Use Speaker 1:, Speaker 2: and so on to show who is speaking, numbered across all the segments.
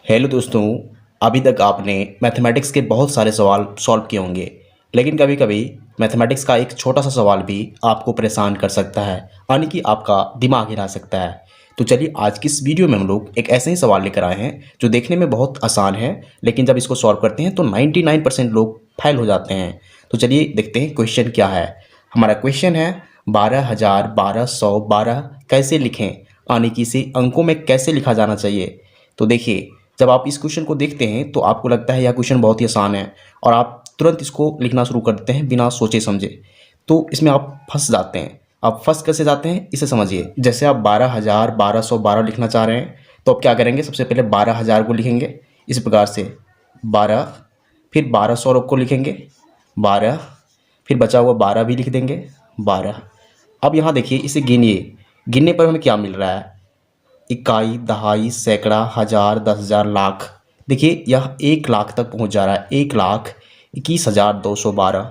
Speaker 1: Hello दोस्तों। अभी तक आपने मैथमेटिक्स के बहुत सारे सवाल सॉल्व किए होंगे, लेकिन कभी कभी मैथमेटिक्स का एक छोटा सा सवाल भी आपको परेशान कर सकता है, यानी कि आपका दिमाग हिला सकता है। तो चलिए आज की इस वीडियो में हम लोग एक ऐसे ही सवाल लेकर आए हैं जो देखने में बहुत आसान है, लेकिन जब इसको सॉल्व करते हैं तो 99% लोग फेल हो जाते हैं। तो चलिए देखते हैं क्वेश्चन क्या है। हमारा क्वेश्चन है 12,1212 कैसे लिखें, यानी कि इसे अंकों में कैसे लिखा जाना चाहिए। तो देखिए, जब आप इस क्वेश्चन को देखते हैं तो आपको लगता है यह क्वेश्चन बहुत ही आसान है और आप तुरंत इसको लिखना शुरू कर देते हैं बिना सोचे समझे। तो इसमें आप फंस जाते हैं। आप फंस कैसे जाते हैं इसे समझिए। जैसे आप 12,1212 लिखना चाह रहे हैं तो आप क्या करेंगे, सबसे पहले 12,000 को लिखेंगे इस प्रकार से 12, फिर 1,200 को लिखेंगे 12, फिर बचा हुआ 12 भी लिख देंगे 12। अब यहाँ देखिए, इसे गिनिए। गिनने पर हमें क्या मिल रहा है, इकाई, दहाई, सैकड़ा, हज़ार, 10,000, लाख। देखिए यह 1 लाख तक पहुंच जा रहा है, 1,21,212।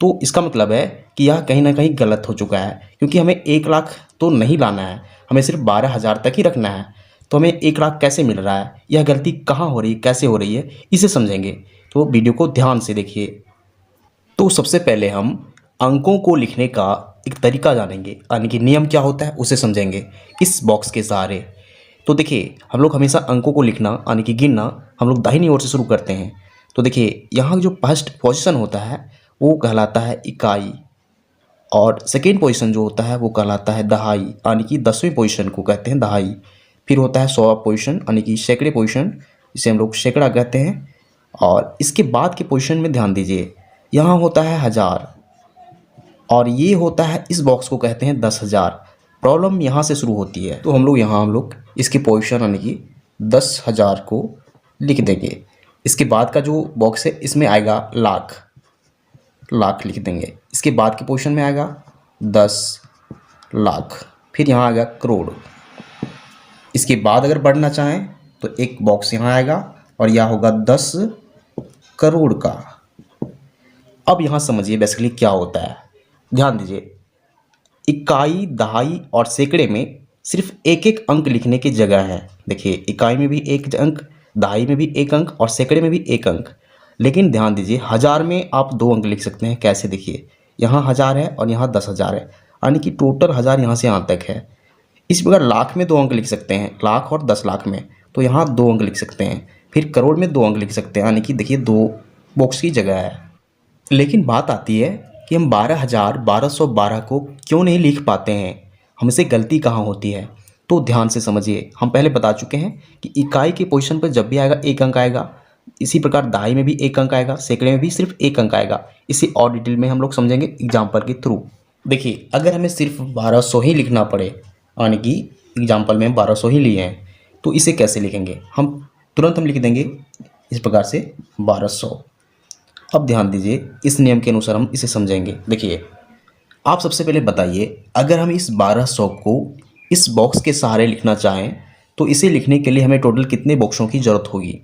Speaker 1: तो इसका मतलब है कि यह कहीं ना कहीं गलत हो चुका है, क्योंकि हमें 1 लाख तो नहीं लाना है, हमें सिर्फ 12,000 तक ही रखना है। तो हमें 1 लाख कैसे मिल रहा है, यह गलती कहाँ हो रही है, कैसे हो रही है, इसे समझेंगे। तो वीडियो को ध्यान से देखिए। तो सबसे पहले हम अंकों को लिखने का एक तरीका जानेंगे, यानी कि नियम क्या होता है उसे समझेंगे इस बॉक्स के सहारे। तो देखिए, हम लोग हमेशा अंकों को लिखना यानी कि गिनना हम लोग दाहिनी ओर से शुरू करते हैं। तो देखिए, यहाँ जो फर्स्ट पोजीशन होता है वो कहलाता है इकाई, और सेकेंड पोजीशन जो होता है वो कहलाता है दहाई, यानी कि 10वीं पोजीशन को कहते हैं दहाई। फिर होता है 100वां पोजीशन, यानी कि सैकड़े पोजीशन, जिसे हम लोग सैकड़ा कहते हैं। और इसके बाद के पोजीशन में ध्यान दीजिए, यहाँ होता है हज़ार, और ये होता है, इस बॉक्स को कहते हैं 10,000। प्रॉब्लम यहाँ से शुरू होती है। तो हम लोग इसकी पोजीशन यानी कि 10,000 को लिख देंगे। इसके बाद का जो बॉक्स है इसमें आएगा लाख, लाख लिख देंगे। इसके बाद की पोजीशन में आएगा 10 लाख, फिर यहाँ आएगा करोड़। इसके बाद अगर बढ़ना चाहें तो एक बॉक्स यहाँ आएगा और यह होगा 10 करोड़ का। अब यहाँ समझिए बेसिकली क्या होता है, ध्यान दीजिए। इकाई, दहाई और सैकड़े में सिर्फ एक एक अंक लिखने की जगह है। देखिए, इकाई में भी एक अंक, दहाई में भी एक अंक और सैकड़े में भी एक अंक। लेकिन ध्यान दीजिए, हज़ार में आप 2 अंक लिख सकते हैं। कैसे, देखिए यहाँ 1000 है और यहाँ 10,000 है, यानी कि टोटल 1000 यहाँ से यहाँ तक है। इस प्रकार लाख में 2 अंक लिख सकते हैं, लाख और 10 लाख में, तो यहाँ 2 अंक लिख सकते हैं। फिर करोड़ में 2 अंक लिख सकते हैं, यानी कि देखिए 2 बॉक्स की जगह है। लेकिन बात आती है कि हम 12,1212 को क्यों नहीं लिख पाते हैं, हमसे गलती कहाँ होती है। तो ध्यान से समझिए, हम पहले बता चुके हैं कि इकाई की पोजीशन पर जब भी आएगा 1 अंक आएगा। इसी प्रकार दहाई में भी 1 अंक आएगा, सैकड़े में भी सिर्फ 1 अंक आएगा। इसे और डिटेल में हम लोग समझेंगे एग्जाम्पल के थ्रू। देखिए, अगर हमें सिर्फ 1200 ही लिखना पड़े, यानी कि एग्जाम्पल में 1200 ही लिए हैं, तो इसे कैसे लिखेंगे। हम लिख देंगे इस प्रकार से 1200। अब ध्यान दीजिए, इस नियम के अनुसार हम इसे समझेंगे। देखिए, आप सबसे पहले बताइए, अगर हम इस 1200 को इस बॉक्स के सहारे लिखना चाहें तो इसे लिखने के लिए हमें टोटल कितने बॉक्सों की ज़रूरत होगी।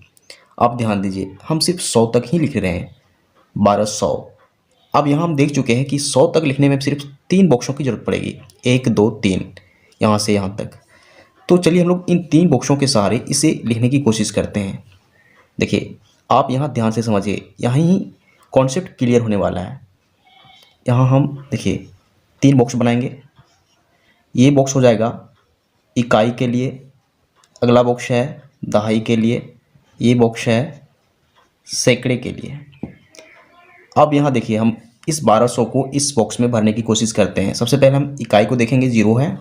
Speaker 1: आप ध्यान दीजिए, हम सिर्फ 100 तक ही लिख रहे हैं, 1200। अब यहाँ हम देख चुके हैं कि 100 तक लिखने में सिर्फ 3 बॉक्सों की ज़रूरत पड़ेगी, 1 2 3, यहाँ से यहाँ तक। तो चलिए हम लोग इन 3 बॉक्सों के सहारे इसे लिखने की कोशिश करते हैं। देखिए, आप यहाँ ध्यान से समझिए, यहाँ ही कॉन्सेप्ट क्लियर होने वाला है। यहाँ हम देखिए 3 बॉक्स बनाएंगे। ये बॉक्स हो जाएगा इकाई के लिए, अगला बॉक्स है दहाई के लिए, ये बॉक्स है सैकड़े के लिए। अब यहाँ देखिए, हम इस 1200 को इस बॉक्स में भरने की कोशिश करते हैं। सबसे पहले हम इकाई को देखेंगे, 0 है,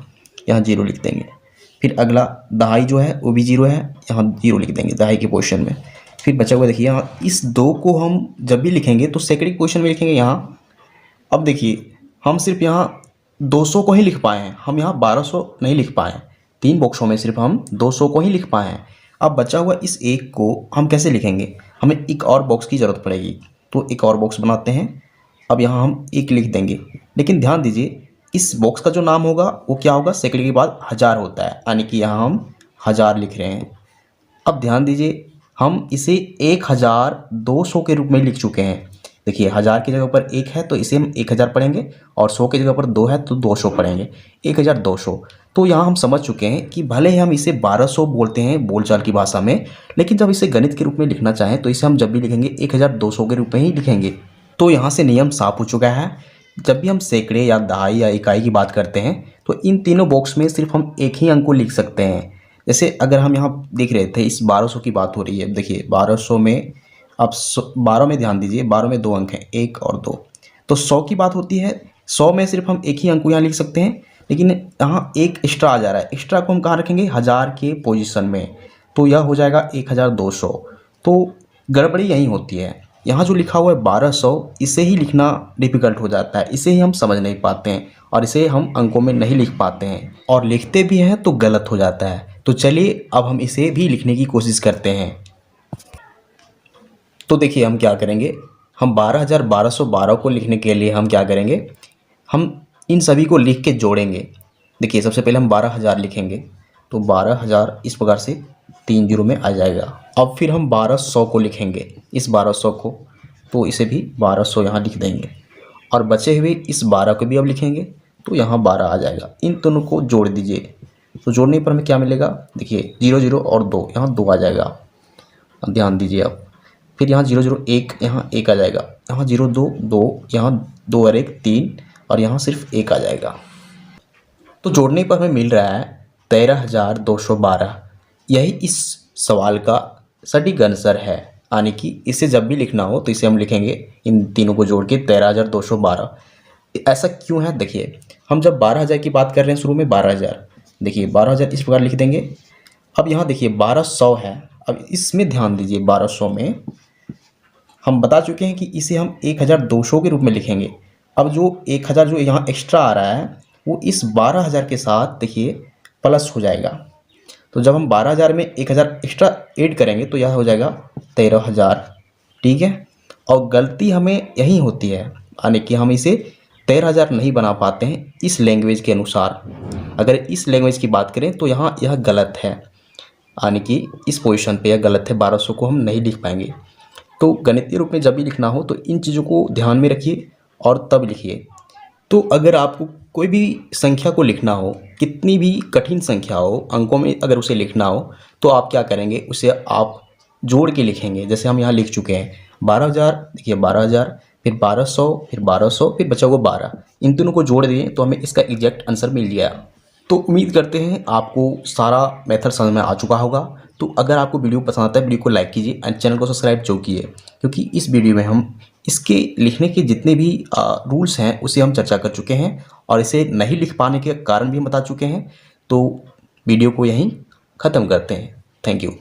Speaker 1: यहाँ 0 लिख देंगे। फिर अगला दहाई जो है वो भी 0 है, यहाँ 0 लिख देंगे दहाई की पोजीशन में। फिर बचा हुआ देखिए, यहाँ इस 2 को हम जब भी लिखेंगे तो सैकड़े की पोजीशन में लिखेंगे यहाँ। अब देखिए, हम सिर्फ यहाँ 200 को ही लिख पाए हैं, हम यहाँ 1200 नहीं लिख पाए हैं। 3 बॉक्सों में सिर्फ हम 200 को ही लिख पाए हैं। अब बचा हुआ इस 1 को हम कैसे लिखेंगे, हमें एक और बॉक्स की ज़रूरत पड़ेगी। तो एक और बॉक्स बनाते हैं। अब यहाँ हम 1 लिख देंगे। लेकिन ध्यान दीजिए, इस बॉक्स का जो नाम होगा वो क्या होगा, सैकड़े के बाद 1000 होता है, यानी कि यहाँ हम 1000 लिख रहे हैं। अब ध्यान दीजिए, हम इसे 1200 के रूप में लिख चुके हैं। देखिए 1000 की जगह पर 1 है तो इसे हम 1000 पढ़ेंगे, और 100 की जगह पर 2 है तो 200 पढ़ेंगे, 1200। तो यहाँ हम समझ चुके हैं कि भले ही हम इसे 1200 बोलते हैं बोलचाल की भाषा में, लेकिन जब इसे गणित के रूप में लिखना चाहें तो इसे हम जब भी लिखेंगे 1200 के रूप में ही लिखेंगे। तो यहाँ से नियम साफ हो चुका है। जब भी हम सैकड़े या दहाई या इकाई की बात करते हैं तो इन तीनों बॉक्स में सिर्फ हम एक ही अंक को लिख सकते हैं। जैसे अगर हम यहाँ देख रहे थे, इस 1200 की बात हो रही है, देखिए 1200 में आप 12 में ध्यान दीजिए, 12 में 2 अंक हैं, 1 और 2। तो 100 की बात होती है, 100 में सिर्फ हम एक ही अंक को यहाँ लिख सकते हैं, लेकिन यहाँ एक एक्स्ट्रा आ जा रहा है। एक्स्ट्रा को हम कहाँ रखेंगे? 1000 के पोजीशन में, तो यह हो जाएगा 1200। तो गड़बड़ी यहीं होती है, यहाँ जो लिखा हुआ है 1200, इसे ही लिखना डिफ़िकल्ट हो जाता है, इसे ही हम समझ नहीं पाते हैं और इसे हम अंकों में नहीं लिख पाते हैं, और लिखते भी हैं तो गलत हो जाता है। तो चलिए अब हम इसे भी लिखने की कोशिश करते हैं। तो देखिए हम क्या करेंगे, हम 12,1212 को लिखने के लिए हम क्या करेंगे, हम इन सभी को लिख के जोड़ेंगे। देखिए सबसे पहले हम 12,000 लिखेंगे, तो 12,000 इस प्रकार से 3 जीरो में आ जाएगा। अब फिर हम 1200 को लिखेंगे, इस 1200 को, तो इसे भी 1200 यहाँ लिख देंगे, और बचे हुए इस 12 को भी अब लिखेंगे, तो यहाँ 12 आ जाएगा। इन दोनों को जोड़ दीजिए, तो जोड़ने पर हमें क्या मिलेगा? देखिए 0 0 और 2, यहाँ 2 आ जाएगा। अब ध्यान दीजिए, अब फिर यहाँ 0 0 1, यहाँ 1 आ जाएगा, यहाँ 0 2 2, यहाँ 2 और 1 3, और यहाँ सिर्फ 1 आ जाएगा। तो जोड़ने पर हमें मिल रहा है 13,212। यही इस सवाल का सटीक आंसर है, यानी कि इसे जब भी लिखना हो तो इसे हम लिखेंगे इन तीनों को जोड़ के 13,212। ऐसा क्यों है? देखिए हम जब 12,000 की बात कर रहे हैं, शुरू में 12,000, देखिए 12,000 इस प्रकार लिख देंगे। अब यहाँ देखिए 1200 है, अब इसमें ध्यान दीजिए, 1200 में हम बता चुके हैं कि इसे हम 1200 के रूप में लिखेंगे। अब जो 1000 जो यहाँ एक्स्ट्रा आ रहा है वो इस 12,000 के साथ देखिए प्लस हो जाएगा। तो जब हम 12,000 में 1000 एक्स्ट्रा ऐड करेंगे तो यह हो जाएगा 13,000। ठीक है, और गलती हमें यही होती है, यानी कि हम इसे 13,000 नहीं बना पाते हैं इस लैंग्वेज के अनुसार। अगर इस लैंग्वेज की बात करें तो यहाँ यह गलत है, यानी कि इस पोजीशन पे यह गलत है, 1200 को हम नहीं लिख पाएंगे। तो गणितीय रूप में जब भी लिखना हो तो इन चीज़ों को ध्यान में रखिए और तब लिखिए। तो अगर आपको कोई भी संख्या को लिखना हो, कितनी भी कठिन संख्या हो, अंकों में अगर उसे लिखना हो, तो आप क्या करेंगे, उसे आप जोड़ के लिखेंगे। जैसे हम यहाँ लिख चुके हैं 12,000, देखिए 12,000, फिर 1200, फिर 1200, फिर बचा हुआ 12, इन दोनों को जोड़ दिए तो हमें इसका एग्जैक्ट आंसर मिल गया। तो उम्मीद करते हैं आपको सारा मेथड समझ में आ चुका होगा। तो अगर आपको वीडियो पसंद आता है, वीडियो को लाइक कीजिए एंड चैनल को सब्सक्राइब जरूर कीजिए, क्योंकि इस वीडियो में हम इसके लिखने के जितने भी रूल्स हैं उसे हम चर्चा कर चुके हैं, और इसे नहीं लिख पाने के कारण भी हम बता चुके हैं। तो वीडियो को यहीं ख़त्म करते हैं। Thank you.